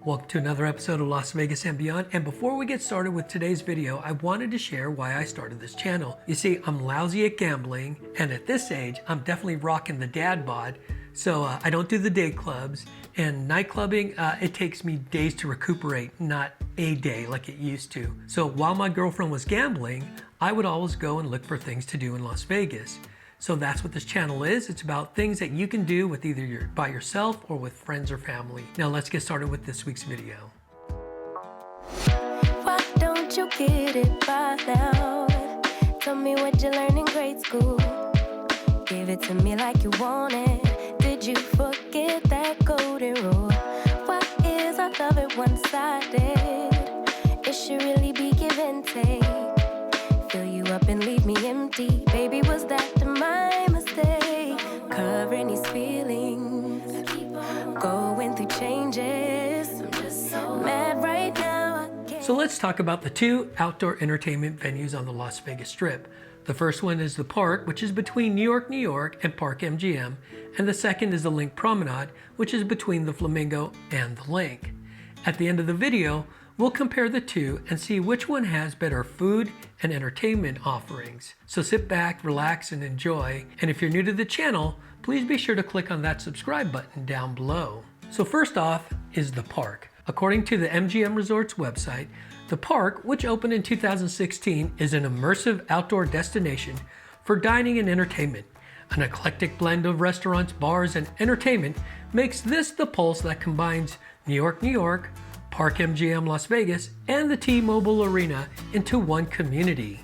Welcome to another episode of Las Vegas and Beyond. And before we get started with today's video, I wanted to share why I started this channel. You see, I'm lousy at gambling, and at this age, I'm definitely rocking the dad bod. So I don't do the day clubs, and night clubbing, it takes me days to recuperate, not a day like it used to. So while my girlfriend was gambling, I would always go and look for things to do in Las Vegas. So that's what this channel is. It's about things that you can do with either by yourself or with friends or family. Now let's get started with this week's video. Why don't you get it by now? Tell me what you learned in grade school. Give it to me like you want it. Did you forget that golden rule? Why is our love at one-sided? It should really be give and take. Fill you up and leave me empty. Baby, was that my mistake? Covering these feelings, going through changes. I'm just so mad right now. So let's talk about the two outdoor entertainment venues on the Las Vegas Strip. The first one is the Park, which is between New York, and Park MGM. And the second is the LINQ Promenade, which is between the Flamingo and the LINQ. At the end of the video, we'll compare the two and see which one has better food and entertainment offerings. So sit back, relax, and enjoy. And if you're new to the channel, please be sure to click on that subscribe button down below. So first off is the Park. According to the MGM Resorts website, the Park, which opened in 2016, is an immersive outdoor destination for dining and entertainment. An eclectic blend of restaurants, bars, and entertainment makes this the pulse that combines New York, Park MGM Las Vegas, and the T-Mobile Arena into one community.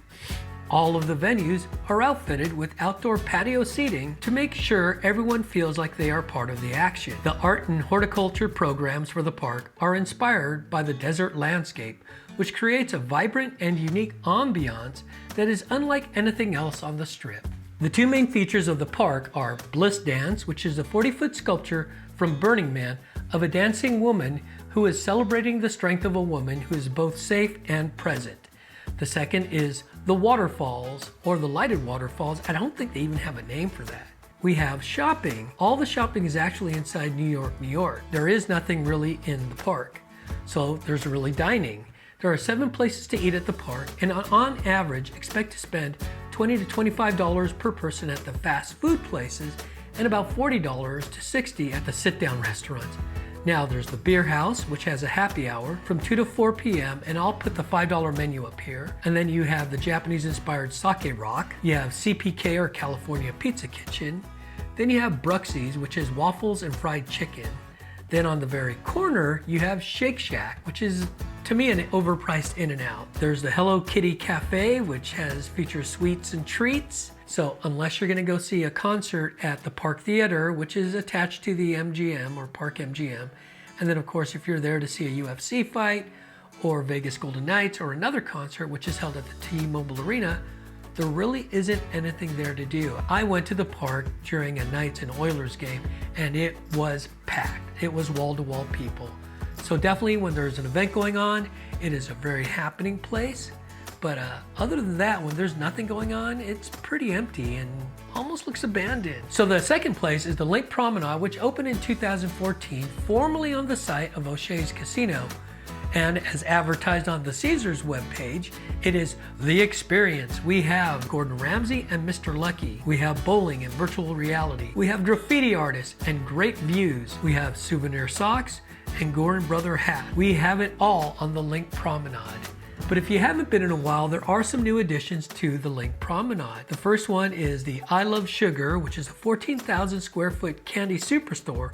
All of the venues are outfitted with outdoor patio seating to make sure everyone feels like they are part of the action. The art and horticulture programs for the park are inspired by the desert landscape, which creates a vibrant and unique ambiance that is unlike anything else on the Strip. The two main features of the park are Bliss Dance, which is a 40-foot sculpture from Burning Man of a dancing woman who is celebrating the strength of a woman who is both safe and present. The second is the waterfalls, or the lighted waterfalls. I don't think they even have a name for that. We have shopping. All the shopping is actually inside New York. There is nothing really in the park. So there's really dining. There are 7 places to eat at the park, and on average, expect to spend $20 to $25 per person at the fast food places and about $40 to $60 at the sit-down restaurants. Now there's the Beer House, which has a happy hour from 2 to 4 p.m. and I'll put the $5 menu up here. And then you have the Japanese-inspired Sake Rock. You have CPK, or California Pizza Kitchen. Then you have Bruxy's, which is waffles and fried chicken. Then on the very corner, you have Shake Shack, which is, to me, an overpriced In-N-Out. There's the Hello Kitty Cafe, which features sweets and treats. So unless you're gonna go see a concert at the Park Theater, which is attached to the MGM or Park MGM, and then of course if you're there to see a UFC fight or Vegas Golden Knights or another concert which is held at the T-Mobile Arena, there really isn't anything there to do. I went to the park during a Knights and Oilers game and it was packed. It was wall-to-wall people. So definitely when there's an event going on, it is a very happening place. But other than that, when there's nothing going on, it's pretty empty and almost looks abandoned. So the second place is the LINQ Promenade, which opened in 2014, formerly on the site of O'Shea's Casino. And as advertised on the Caesars webpage, it is the experience. We have Gordon Ramsay and Mr. Lucky. We have bowling and virtual reality. We have graffiti artists and great views. We have souvenir socks and Gordon Brother hat. We have it all on the LINQ Promenade. But if you haven't been in a while, there are some new additions to the LINQ Promenade. The first one is the I Love Sugar, which is a 14,000 square foot candy superstore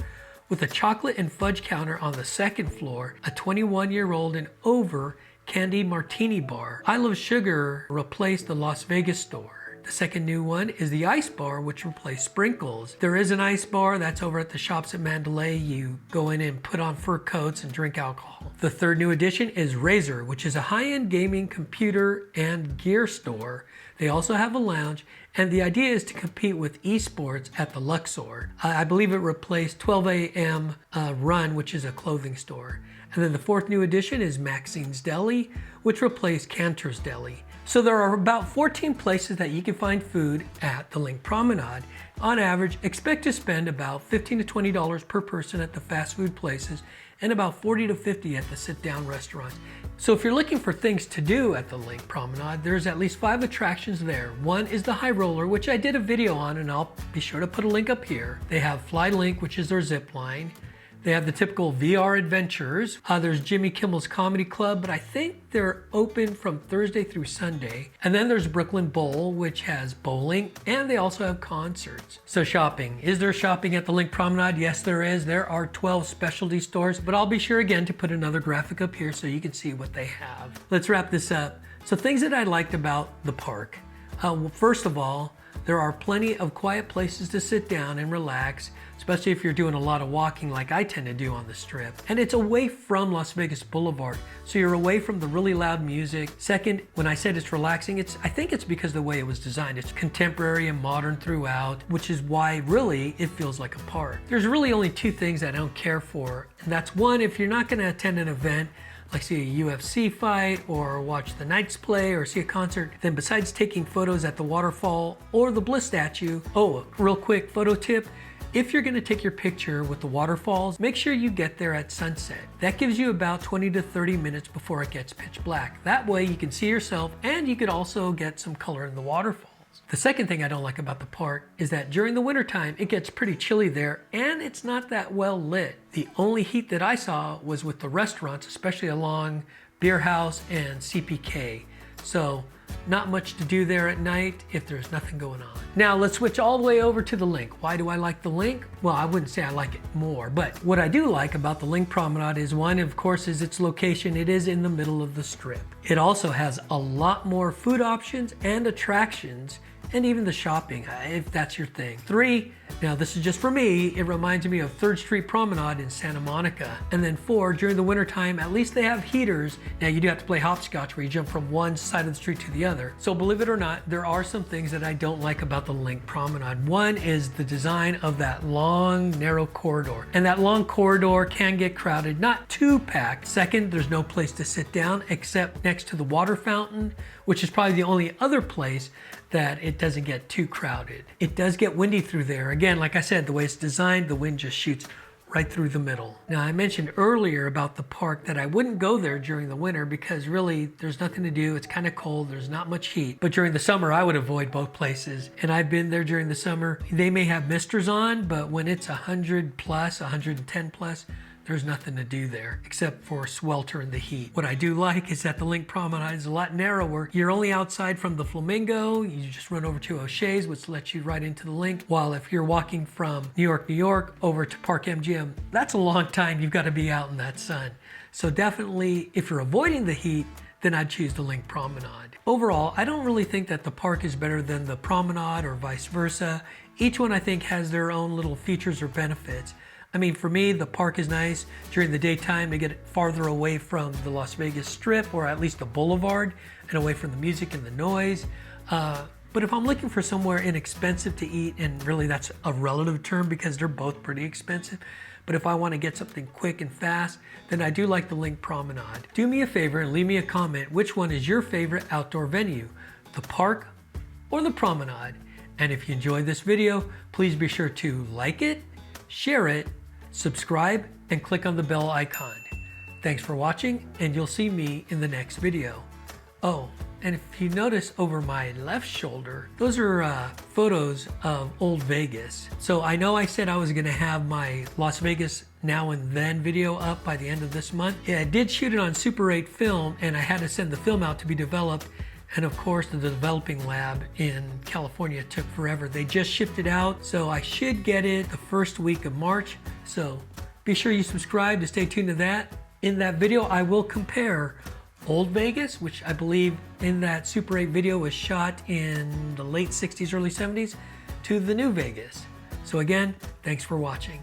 with a chocolate and fudge counter on the second floor, a 21-year-old and over candy martini bar. I Love Sugar replaced the Las Vegas store. The second new one is the Ice Bar, which replaced Sprinkles. There is an ice bar that's over at the shops at Mandalay. You go in and put on fur coats and drink alcohol. The third new addition is Razer, which is a high-end gaming computer and gear store. They also have a lounge, and the idea is to compete with esports at the Luxor. I believe it replaced 12 a.m. Run, which is a clothing store. And then the fourth new addition is Maxine's Deli, which replaced Cantor's Deli. So there are about 14 places that you can find food at the LINQ Promenade. On average, expect to spend about $15 to $20 per person at the fast food places and about 40 to 50 at the sit-down restaurants. So if you're looking for things to do at the LINQ Promenade, there's at least 5 attractions there. One is the High Roller, which I did a video on, and I'll be sure to put a link up here. They have Fly LINQ, which is their zip line. They have the typical VR adventures. There's Jimmy Kimmel's Comedy Club, but I think they're open from Thursday through Sunday. And then there's Brooklyn Bowl, which has bowling, and they also have concerts. So shopping. Is there shopping at the LINQ Promenade? Yes, there is. There are 12 specialty stores, but I'll be sure again to put another graphic up here so you can see what they have. Let's wrap this up. So things that I liked about the park. Well, first of all, there are plenty of quiet places to sit down and relax, especially if you're doing a lot of walking like I tend to do on the Strip. And it's away from Las Vegas Boulevard, so you're away from the really loud music. Second, when I said it's relaxing, I think it's because of the way it was designed. It's contemporary and modern throughout, which is why really it feels like a park. There's really only 2 things I don't care for, and that's one, if you're not going to attend an event, like see a UFC fight or watch the Knights play or see a concert, then besides taking photos at the waterfall or the Bliss statue, real quick photo tip, if you're gonna take your picture with the waterfalls, make sure you get there at sunset. That gives you about 20 to 30 minutes before it gets pitch black. That way you can see yourself and you could also get some color in the waterfalls. The second thing I don't like about the park is that during the wintertime, it gets pretty chilly there and it's not that well lit. The only heat that I saw was with the restaurants, especially along Beer House and CPK. So not much to do there at night if there's nothing going on. Now let's switch all the way over to the LINQ. Why do I like the LINQ? Well, I wouldn't say I like it more, but what I do like about the LINQ Promenade is one, of course, is its location. It is in the middle of the Strip. It also has a lot more food options and attractions, and even the shopping, if that's your thing. 3, now this is just for me, it reminds me of 3rd Street Promenade in Santa Monica. And then 4, during the wintertime, at least they have heaters. Now you do have to play hopscotch where you jump from one side of the street to the other. So believe it or not, there are some things that I don't like about the LINQ Promenade. One is the design of that long, narrow corridor. And that long corridor can get crowded, not too packed. Second, there's no place to sit down except next to the water fountain, which is probably the only other place that it doesn't get too crowded. It does get windy through there. Again, like I said, the way it's designed, the wind just shoots right through the middle. Now, I mentioned earlier about the park that I wouldn't go there during the winter because really there's nothing to do. It's kind of cold. There's not much heat. But during the summer, I would avoid both places. And I've been there during the summer. They may have misters on, but when it's 100 plus, 110 plus, there's nothing to do there except for swelter in the heat. What I do like is that the LINQ Promenade is a lot narrower. You're only outside from the Flamingo. You just run over to O'Shea's, which lets you right into the LINQ. While if you're walking from New York over to Park MGM, that's a long time. You've got to be out in that sun. So definitely, if you're avoiding the heat, then I'd choose the LINQ Promenade. Overall, I don't really think that the park is better than the Promenade or vice versa. Each one I think has their own little features or benefits. I mean, for me, the park is nice. During the daytime, I get farther away from the Las Vegas Strip, or at least the Boulevard, and away from the music and the noise. But if I'm looking for somewhere inexpensive to eat, and really that's a relative term because they're both pretty expensive, but if I want to get something quick and fast, then I do like the LINQ Promenade. Do me a favor and leave me a comment. Which one is your favorite outdoor venue? The park or the Promenade? And if you enjoyed this video, please be sure to like it, share it, subscribe, and click on the bell icon. Thanks for watching, and you'll see me in the next video. Oh, and if you notice over my left shoulder, those are photos of Old Vegas. So I know I said I was gonna have my Las Vegas Now and Then video up by the end of this month. Yeah, I did shoot it on Super 8 film, and I had to send the film out to be developed. And of course, the developing lab in California took forever. They just shipped it out, so I should get it the first week of March. So be sure you subscribe to stay tuned to that. In that video, I will compare Old Vegas, which I believe in that Super 8 video was shot in the late 60s, early 70s, to the new Vegas. So again, thanks for watching.